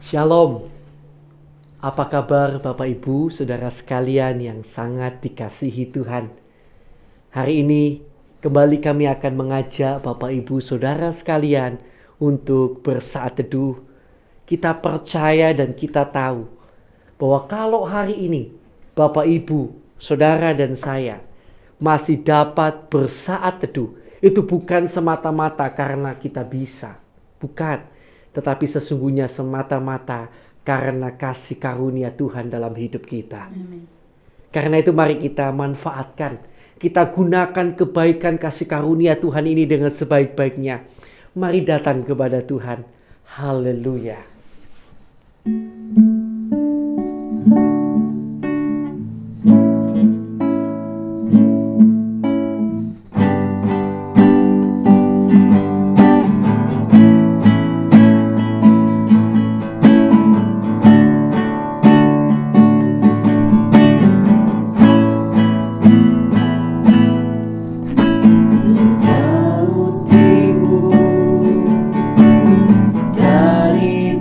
Shalom, apa kabar Bapak Ibu, Saudara sekalian yang sangat dikasihi Tuhan. Hari ini kembali kami akan mengajak Bapak Ibu Saudara sekalian untuk bersaat teduh. Kita percaya dan kita tahu bahwa kalau hari ini Bapak Ibu, Saudara dan saya masih dapat bersaat teduh, itu bukan semata-mata karena kita bisa, bukan. Tetapi sesungguhnya semata-mata karena kasih karunia Tuhan dalam hidup kita. Amin. Karena itu mari kita manfaatkan, kita gunakan kebaikan kasih karunia Tuhan ini dengan sebaik-baiknya. Mari datang kepada Tuhan. Haleluya. Sejauh timur dari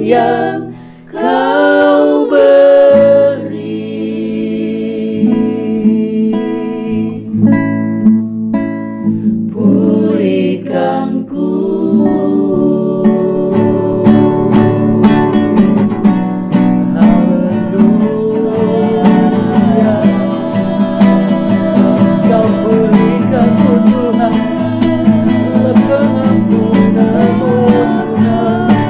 yang Kau beri. Pulihkanku, haleluya. Kau pulihkanku Tuhan, dalam pengampunanmu Tuhan.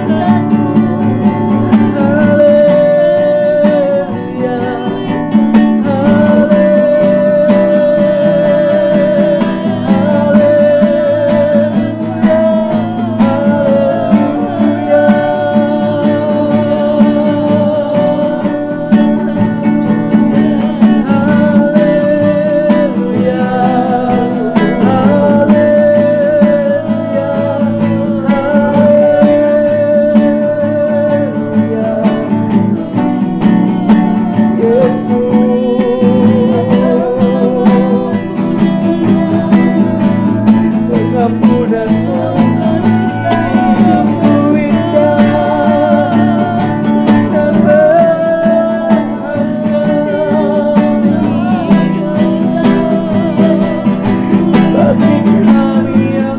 Haleluya,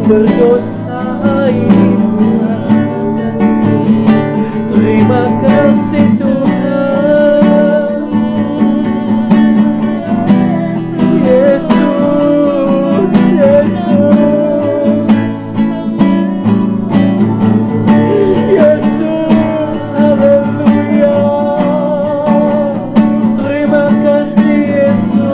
berdosa ini Tuhan. Terima kasih Tuhan. Yesus, Yesus, Yesus, haleluya. Terima kasih Yesus.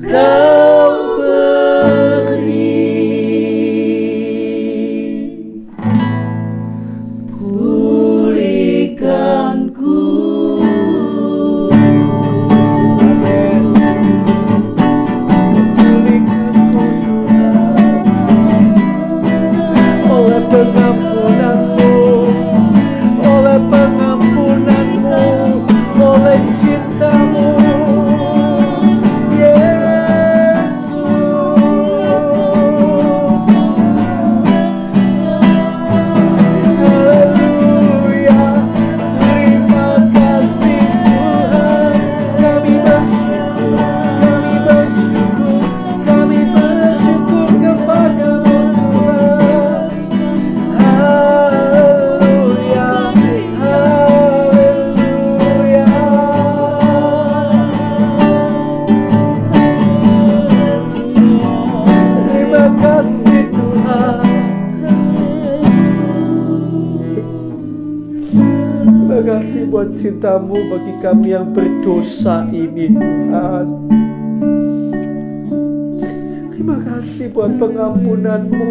Kau beri pulihkanku. Oleh pengampunanmu, oleh pengampunanmu, oleh cintamu, Yesus. Haleluya, terima kasih Tuhan. Kami bersyukur, kami bersyukur, kami bersyukur kepadamu Tuhan. Haleluya, haleluya. Terima kasih Tuhan. Terima kasih buat cintamu bagi kami yang berdosa ini Tuhan. Terima kasih buat pengampunanmu.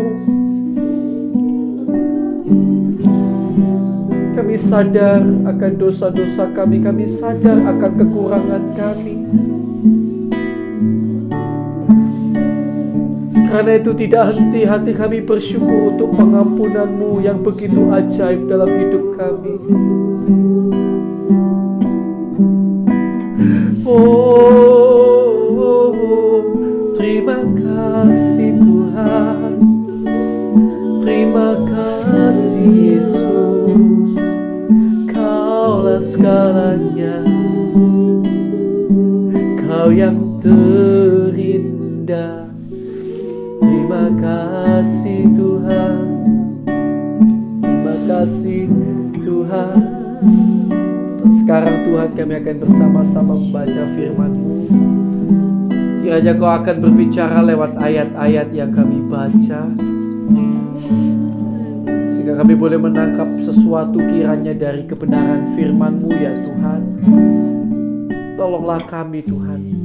Kami sadar akan dosa-dosa kami, kami sadar akan kekurangan kami. Karena itu tidak henti-henti kami bersyukur untuk pengampunanmu yang begitu ajaib dalam hidup kami. Terima kasih Tuhan. Terima kasih Yesus. Kaulah segalanya. Kau yang terindah. Terima kasih Tuhan. Terima kasih Tuhan. Sekarang Tuhan kami akan bersama-sama membaca firman-Mu. Kiranya Kau akan berbicara lewat ayat-ayat yang kami baca, sehingga kami boleh menangkap sesuatu kiranya dari kebenaran firman-Mu ya Tuhan. Tolonglah kami Tuhan.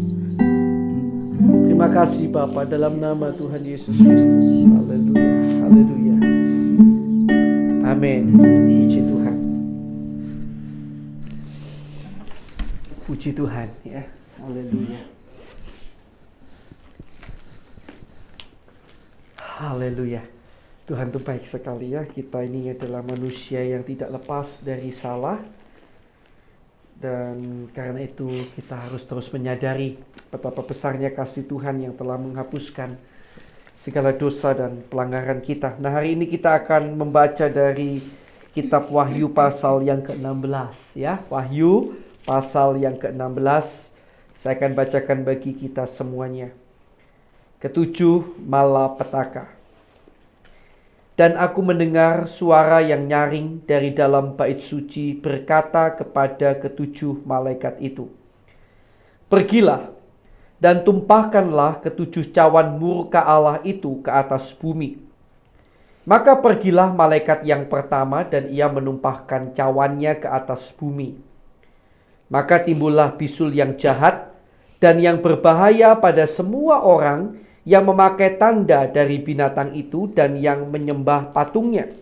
Terima kasih Bapa, dalam nama Tuhan Yesus Kristus. Haleluya, haleluya. Amin. Puji Tuhan. Puji Tuhan ya. Haleluya. Haleluya. Tuhan itu baik sekali ya. Kita ini adalah manusia yang tidak lepas dari salah. Dan karena itu kita harus terus menyadari betapa besarnya kasih Tuhan yang telah menghapuskan segala dosa dan pelanggaran kita. Nah, hari ini kita akan membaca dari kitab Wahyu pasal yang ke-16 ya. Wahyu pasal yang ke-16. Saya akan bacakan bagi kita semuanya. Ketujuh malapetaka. Dan aku mendengar suara yang nyaring dari dalam bait suci berkata kepada ketujuh malaikat itu, "Pergilah dan tumpahkanlah ketujuh cawan murka Allah itu ke atas bumi." Maka pergilah malaikat yang pertama dan ia menumpahkan cawannya ke atas bumi. Maka timbullah bisul yang jahat dan yang berbahaya pada semua orang yang memakai tanda dari binatang itu dan yang menyembah patungnya.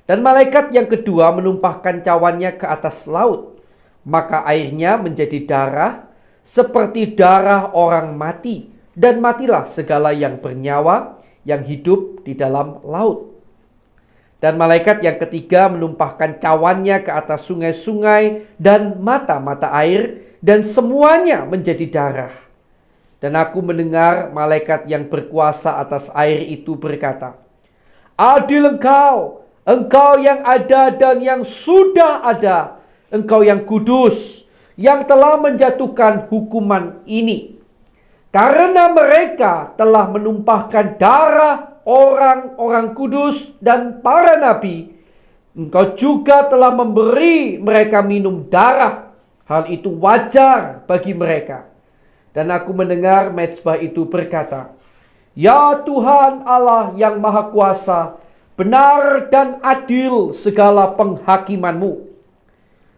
Dan malaikat yang kedua menumpahkan cawannya ke atas laut. Maka airnya menjadi darah seperti darah orang mati. Dan matilah segala yang bernyawa yang hidup di dalam laut. Dan malaikat yang ketiga menumpahkan cawannya ke atas sungai-sungai dan mata-mata air. Dan semuanya menjadi darah. Dan aku mendengar malaikat yang berkuasa atas air itu berkata, "Adil engkau yang ada dan yang sudah ada, engkau yang kudus, yang telah menjatuhkan hukuman ini. Karena mereka telah menumpahkan darah orang-orang kudus dan para nabi, engkau juga telah memberi mereka minum darah. Hal itu wajar bagi mereka." Dan aku mendengar mezbah itu berkata, "Ya Tuhan Allah yang Maha Kuasa, benar dan adil segala penghakiman-Mu."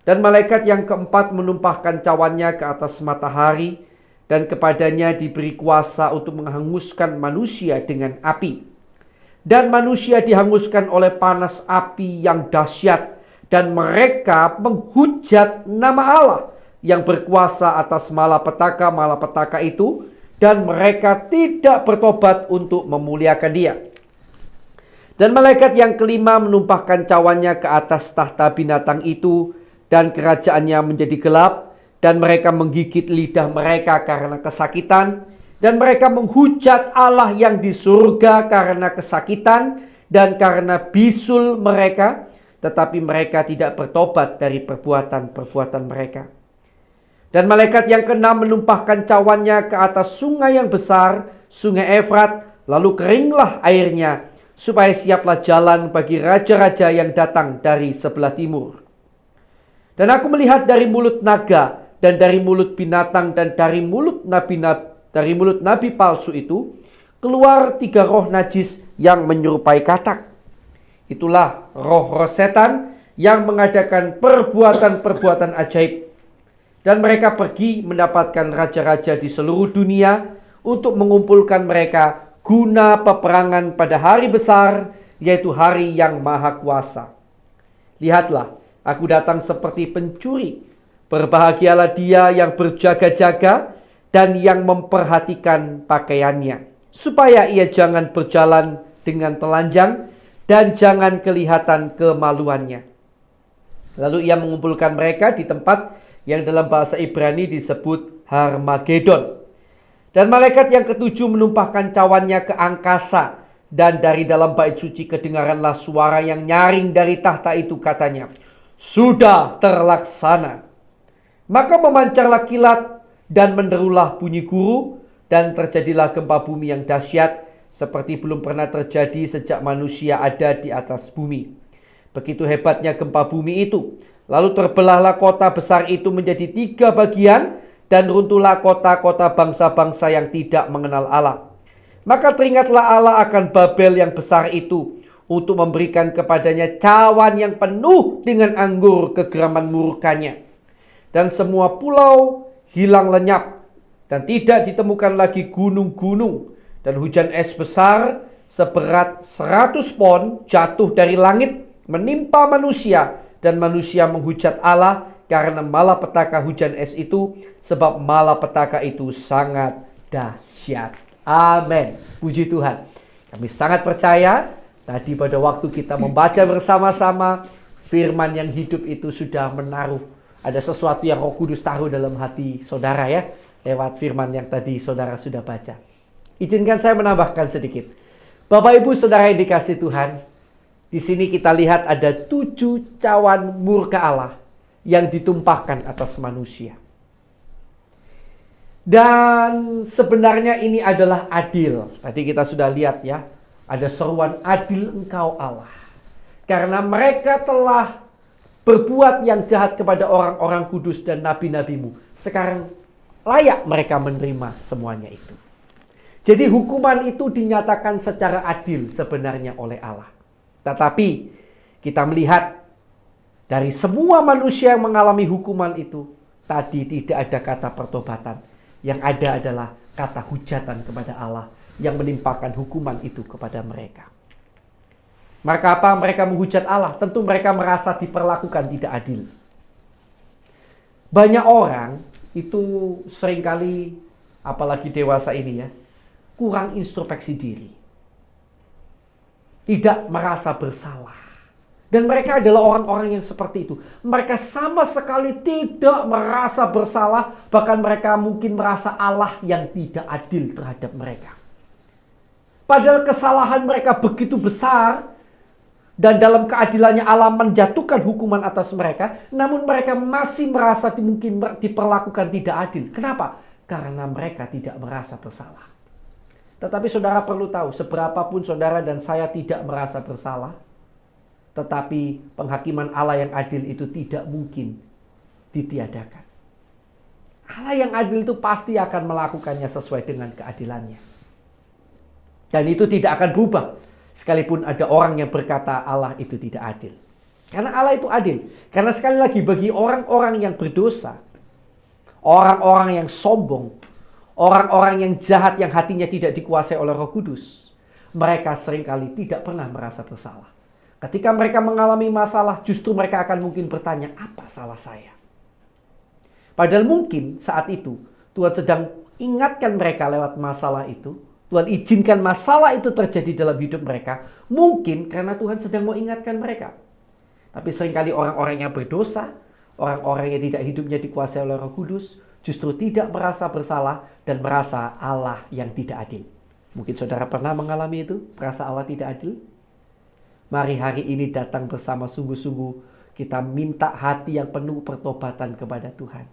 Dan malaikat yang keempat menumpahkan cawannya ke atas matahari, dan kepadanya diberi kuasa untuk menghanguskan manusia dengan api. Dan manusia dihanguskan oleh panas api yang dahsyat, dan mereka menghujat nama Allah yang berkuasa atas malapetaka-malapetaka itu, dan mereka tidak bertobat untuk memuliakan Dia. Dan malaikat yang kelima menumpahkan cawannya ke atas tahta binatang itu, dan kerajaannya menjadi gelap, dan mereka menggigit lidah mereka karena kesakitan, dan mereka menghujat Allah yang di surga karena kesakitan dan karena bisul mereka, tetapi mereka tidak bertobat dari perbuatan-perbuatan mereka. Dan malaikat yang keenam menumpahkan cawannya ke atas sungai yang besar, sungai Efrat, lalu keringlah airnya, supaya siaplah jalan bagi raja-raja yang datang dari sebelah timur. Dan aku melihat dari mulut naga, dan dari mulut binatang, dan dari mulut nabi palsu itu, keluar 3 roh najis yang menyerupai katak. Itulah roh-roh setan yang mengadakan perbuatan-perbuatan ajaib. Dan mereka pergi mendapatkan raja-raja di seluruh dunia untuk mengumpulkan mereka guna peperangan pada hari besar, yaitu hari yang maha kuasa. Lihatlah, aku datang seperti pencuri. Berbahagialah dia yang berjaga-jaga dan yang memperhatikan pakaiannya, supaya ia jangan berjalan dengan telanjang dan jangan kelihatan kemaluannya. Lalu ia mengumpulkan mereka di tempat yang dalam bahasa Ibrani disebut Harmagedon. Dan malaikat yang ketujuh menumpahkan cawannya ke angkasa, dan dari dalam bait suci kedengaranlah suara yang nyaring dari tahta itu, katanya, "Sudah terlaksana." Maka memancarlah kilat dan menderulah bunyi guru, dan terjadilah gempa bumi yang dahsyat seperti belum pernah terjadi sejak manusia ada di atas bumi. Begitu hebatnya gempa bumi itu. Lalu terbelahlah kota besar itu menjadi 3 bagian, dan runtuhlah kota-kota bangsa-bangsa yang tidak mengenal Allah. Maka teringatlah Allah akan Babel yang besar itu, untuk memberikan kepadanya cawan yang penuh dengan anggur kegeraman murkanya. Dan semua pulau hilang lenyap, dan tidak ditemukan lagi gunung-gunung, dan hujan es besar seberat 100 pon jatuh dari langit menimpa manusia, dan manusia menghujat Allah karena malapetaka hujan es itu, sebab malapetaka itu sangat dahsyat. Amin. Puji Tuhan. Kami sangat percaya tadi pada waktu kita membaca bersama-sama, firman yang hidup itu sudah menaruh. Ada sesuatu yang Roh Kudus taruh dalam hati saudara ya, lewat firman yang tadi saudara sudah baca. Izinkan saya menambahkan sedikit. Bapak Ibu Saudara yang dikasihi Tuhan, di sini kita lihat ada 7 cawan murka Allah yang ditumpahkan atas manusia. Dan sebenarnya ini adalah adil. Tadi kita sudah lihat ya, ada seruan adil Engkau Allah. Karena mereka telah berbuat yang jahat kepada orang-orang kudus dan nabi-nabimu. Sekarang layak mereka menerima semuanya itu. Jadi hukuman itu dinyatakan secara adil sebenarnya oleh Allah. Tetapi kita melihat dari semua manusia yang mengalami hukuman itu, tadi tidak ada kata pertobatan. Yang ada adalah kata hujatan kepada Allah yang menimpakan hukuman itu kepada mereka. Maka apa mereka menghujat Allah? Tentu mereka merasa diperlakukan tidak adil. Banyak orang itu seringkali, apalagi dewasa ini ya, kurang introspeksi diri. Tidak merasa bersalah. Dan mereka adalah orang-orang yang seperti itu. Mereka sama sekali tidak merasa bersalah. Bahkan mereka mungkin merasa Allah yang tidak adil terhadap mereka. Padahal kesalahan mereka begitu besar. Dan dalam keadilannya Allah menjatuhkan hukuman atas mereka. Namun mereka masih merasa mungkin diperlakukan tidak adil. Kenapa? Karena mereka tidak merasa bersalah. Tetapi saudara perlu tahu, seberapapun saudara dan saya tidak merasa bersalah, tetapi penghakiman Allah yang adil itu tidak mungkin ditiadakan. Allah yang adil itu pasti akan melakukannya sesuai dengan keadilannya. Dan itu tidak akan berubah. Sekalipun ada orang yang berkata Allah itu tidak adil. Karena Allah itu adil. Karena sekali lagi bagi orang-orang yang berdosa, orang-orang yang sombong, Orang-orang yang jahat yang hatinya tidak dikuasai oleh Roh Kudus, mereka seringkali tidak pernah merasa bersalah. Ketika mereka mengalami masalah, justru mereka akan mungkin bertanya, apa salah saya? Padahal mungkin saat itu Tuhan sedang ingatkan mereka lewat masalah itu. Tuhan izinkan masalah itu terjadi dalam hidup mereka. Mungkin karena Tuhan sedang mau ingatkan mereka. Tapi seringkali orang-orang yang berdosa, orang-orang yang tidak hidupnya dikuasai oleh Roh Kudus, justru tidak merasa bersalah dan merasa Allah yang tidak adil. Mungkin saudara pernah mengalami itu, merasa Allah tidak adil? Mari hari ini datang bersama sungguh-sungguh, kita minta hati yang penuh pertobatan kepada Tuhan.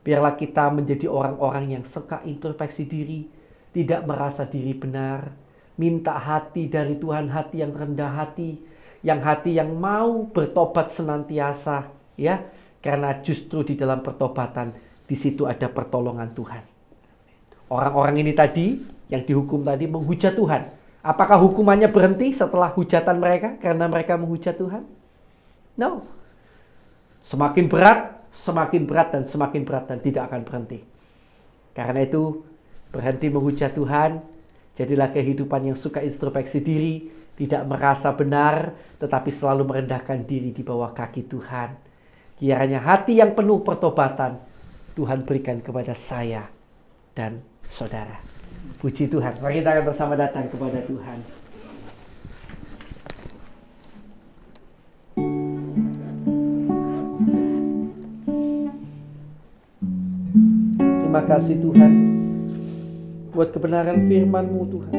Biarlah kita menjadi orang-orang yang suka introspeksi diri, tidak merasa diri benar, minta hati dari Tuhan, hati yang rendah hati yang mau bertobat senantiasa, ya, karena justru di dalam pertobatan di situ ada pertolongan Tuhan. Orang-orang ini tadi yang dihukum tadi menghujat Tuhan. Apakah hukumannya berhenti setelah hujatan mereka karena mereka menghujat Tuhan? No. Semakin berat dan tidak akan berhenti. Karena itu berhenti menghujat Tuhan, jadilah kehidupan yang suka introspeksi diri, tidak merasa benar, tetapi selalu merendahkan diri di bawah kaki Tuhan. Kiranya hati yang penuh pertobatan Tuhan berikan kepada saya dan saudara. Puji Tuhan. Mari kita akan bersama datang kepada Tuhan. Terima kasih Tuhan buat kebenaran firman-Mu Tuhan.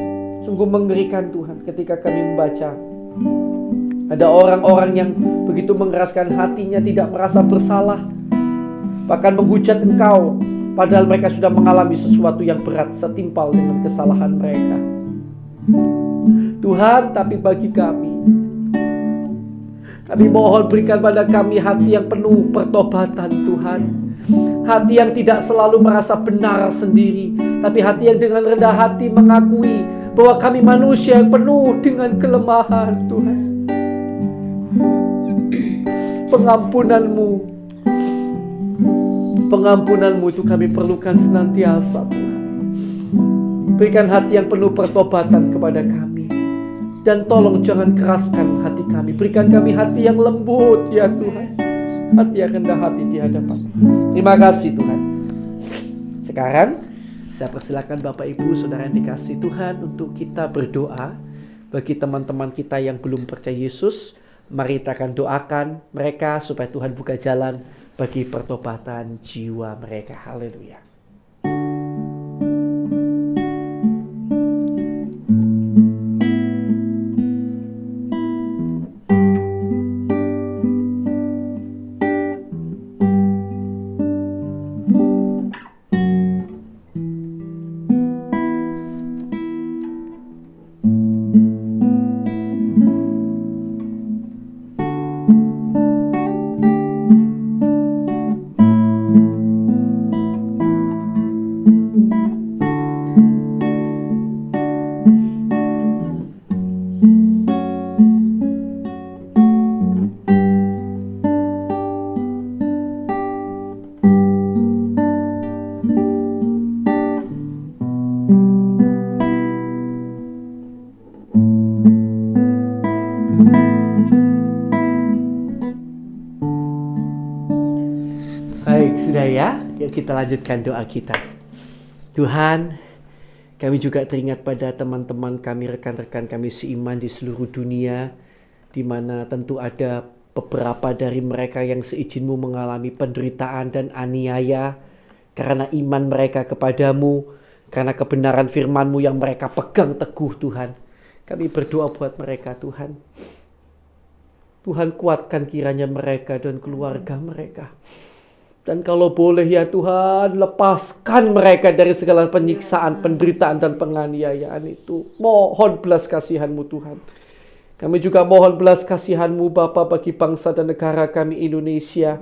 Sungguh mengerikan Tuhan ketika kami membaca. Ada orang-orang yang begitu mengeraskan hatinya, tidak merasa bersalah, bahkan menghujat Engkau, padahal mereka sudah mengalami sesuatu yang berat setimpal dengan kesalahan mereka. Tuhan, tapi bagi kami mohon berikan pada kami hati yang penuh pertobatan Tuhan. Hati yang tidak selalu merasa benar sendiri, tapi hati yang dengan rendah hati mengakui bahwa kami manusia yang penuh dengan kelemahan Tuhan. Pengampunanmu itu kami perlukan senantiasa Tuhan. Berikan hati yang penuh pertobatan kepada kami. Dan tolong jangan keraskan hati kami. Berikan kami hati yang lembut ya Tuhan. Hati yang rendah hati di hadapan. Terima kasih Tuhan. Sekarang saya persilakan Bapak Ibu Saudara yang dikasihi Tuhan untuk kita berdoa. Bagi teman-teman kita yang belum percaya Yesus, mari kita akan doakan mereka supaya Tuhan buka jalan bagi pertobatan jiwa mereka. Haleluya. Baik, sudah ya. Yuk kita lanjutkan doa kita. Tuhan, kami juga teringat pada teman-teman kami, rekan-rekan kami seiman di seluruh dunia, di mana tentu ada beberapa dari mereka yang seizin-Mu mengalami penderitaan dan aniaya karena iman mereka kepadamu, karena kebenaran firman-Mu yang mereka pegang teguh Tuhan. Kami berdoa buat mereka Tuhan. Tuhan kuatkan kiranya mereka dan keluarga mereka. Dan kalau boleh ya Tuhan, lepaskan mereka dari segala penyiksaan, penderitaan dan penganiayaan itu. Mohon belas kasihan-Mu Tuhan. Kami juga mohon belas kasihan-Mu Bapa bagi bangsa dan negara kami Indonesia.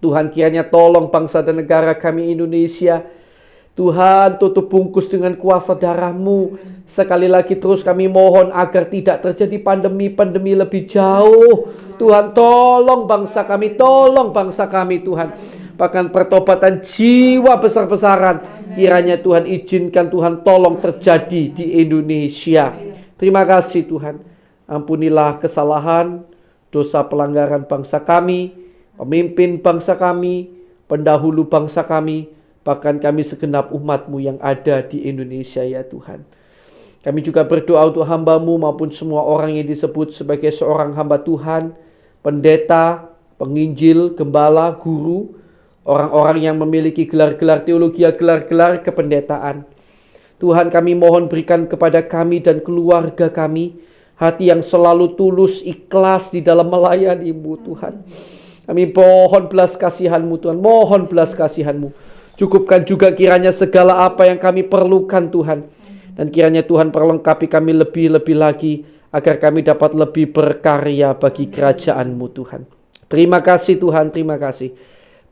Tuhan kiranya tolong bangsa dan negara kami Indonesia. Tuhan tutup bungkus dengan kuasa darah-Mu. Sekali lagi terus kami mohon agar tidak terjadi pandemi-pandemi lebih jauh. Tuhan tolong bangsa kami Tuhan. Bahkan pertobatan jiwa besar-besaran Kiranya Tuhan izinkan, Tuhan tolong terjadi di Indonesia. Terima kasih Tuhan. Ampunilah kesalahan, dosa pelanggaran bangsa kami, pemimpin bangsa kami, pendahulu bangsa kami, bahkan kami segenap umat-Mu yang ada di Indonesia ya Tuhan. Kami juga berdoa untuk hamba-Mu maupun semua orang yang disebut sebagai seorang hamba Tuhan, pendeta, penginjil, gembala, guru, orang-orang yang memiliki gelar-gelar teologi, gelar-gelar kependetaan. Tuhan, kami mohon berikan kepada kami dan keluarga kami hati yang selalu tulus, ikhlas di dalam melayani-Mu Tuhan. Kami mohon belas kasihan-Mu Tuhan, mohon belas kasihan-Mu. Cukupkan juga kiranya segala apa yang kami perlukan Tuhan. Dan kiranya Tuhan perlengkapi kami lebih-lebih lagi agar kami dapat lebih berkarya bagi kerajaan-Mu Tuhan. Terima kasih Tuhan, terima kasih.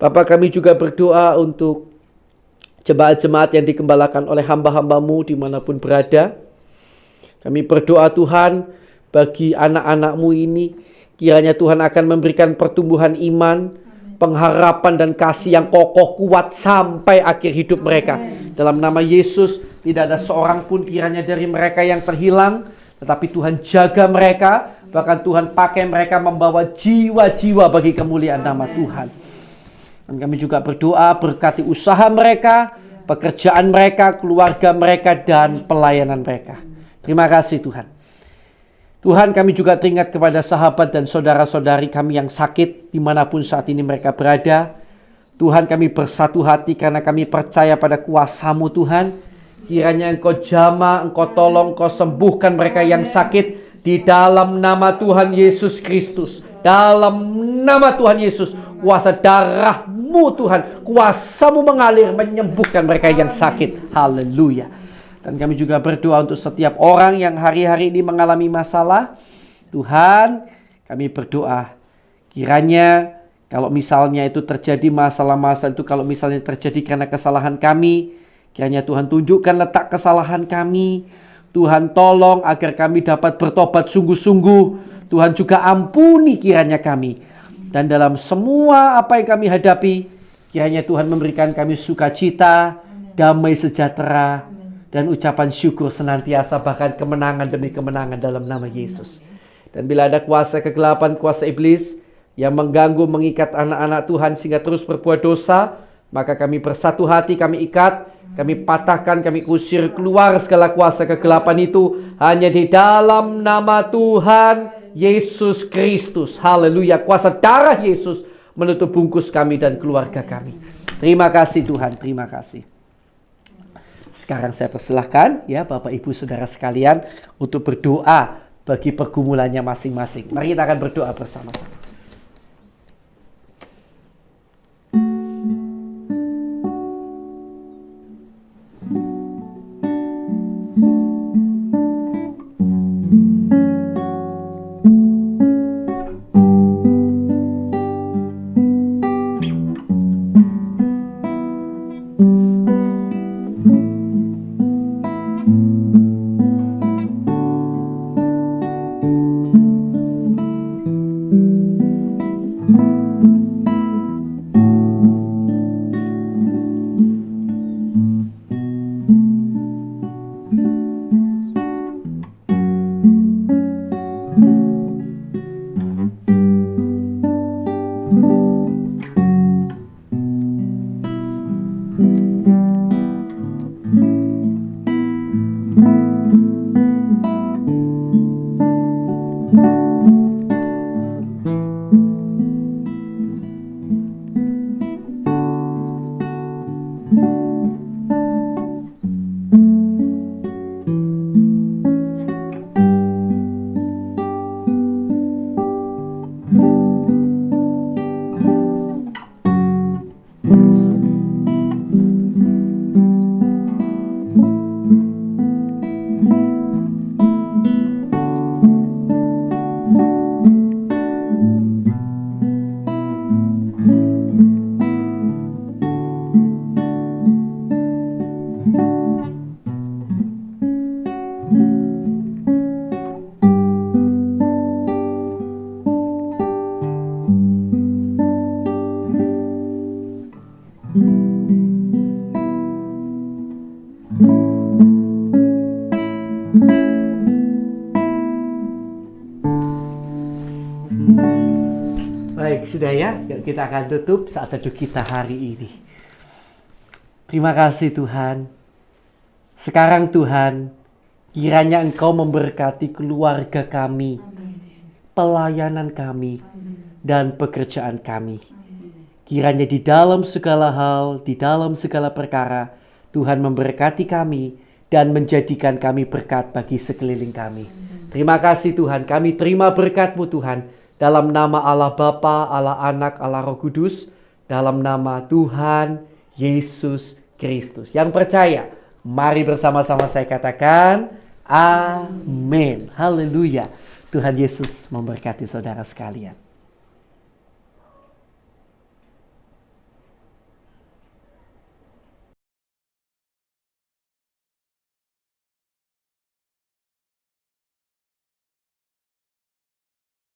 Bapak, kami juga berdoa untuk jemaat-jemaat yang dikembalakan oleh hamba-hamba-Mu dimanapun berada. Kami berdoa Tuhan bagi anak-anak-Mu ini, kiranya Tuhan akan memberikan pertumbuhan iman, pengharapan dan kasih yang kokoh kuat sampai akhir hidup mereka. Dalam nama Yesus, tidak ada seorang pun kiranya dari mereka yang terhilang, tetapi Tuhan jaga mereka, bahkan Tuhan pakai mereka membawa jiwa-jiwa bagi kemuliaan nama Tuhan. Dan kami juga berdoa berkati usaha mereka, pekerjaan mereka, keluarga mereka, dan pelayanan mereka. Terima kasih Tuhan. Tuhan, kami juga teringat kepada sahabat dan saudara-saudari kami yang sakit dimanapun saat ini mereka berada. Tuhan, kami bersatu hati karena kami percaya pada kuasa-Mu Tuhan. Kiranya Engkau jamah, Engkau tolong, Engkau sembuhkan mereka yang sakit di dalam nama Tuhan Yesus Kristus. Dalam nama Tuhan Yesus, kuasa darah-Mu Tuhan, kuasa-Mu mengalir menyembuhkan mereka yang sakit. Haleluya. Dan kami juga berdoa untuk setiap orang yang hari-hari ini mengalami masalah. Tuhan, kami berdoa kiranya kalau misalnya itu terjadi masalah-masalah itu, kalau misalnya terjadi karena kesalahan kami, kiranya Tuhan tunjukkan letak kesalahan kami. Tuhan tolong agar kami dapat bertobat sungguh-sungguh. Tuhan juga ampuni kiranya kami. Dan dalam semua apa yang kami hadapi, kiranya Tuhan memberikan kami sukacita, damai sejahtera, dan ucapan syukur senantiasa, bahkan kemenangan demi kemenangan dalam nama Yesus. Dan bila ada kuasa kegelapan, kuasa iblis yang mengganggu, mengikat anak-anak Tuhan sehingga terus berbuat dosa, maka kami bersatu hati, kami ikat, kami patahkan, kami usir keluar segala kuasa kegelapan itu hanya di dalam nama Tuhan Yesus Kristus. Haleluya. Kuasa darah Yesus menutup bungkus kami dan keluarga kami. Terima kasih Tuhan, terima kasih. Sekarang saya persilahkan ya Bapak Ibu Saudara sekalian untuk berdoa bagi pergumulannya masing-masing. Mari kita akan berdoa bersama-sama. Sudah ya, yuk kita akan tutup saat teduh kita hari ini. Terima kasih Tuhan. Sekarang Tuhan, kiranya Engkau memberkati keluarga kami, pelayanan kami, dan pekerjaan kami. Kiranya di dalam segala hal, di dalam segala perkara, Tuhan memberkati kami dan menjadikan kami berkat bagi sekeliling kami. Terima kasih Tuhan, kami terima berkat-Mu Tuhan, dalam nama Allah Bapa, Allah Anak, Allah Roh Kudus, dalam nama Tuhan Yesus Kristus. Yang percaya, mari bersama-sama saya katakan, amin. Haleluya. Tuhan Yesus memberkati saudara sekalian.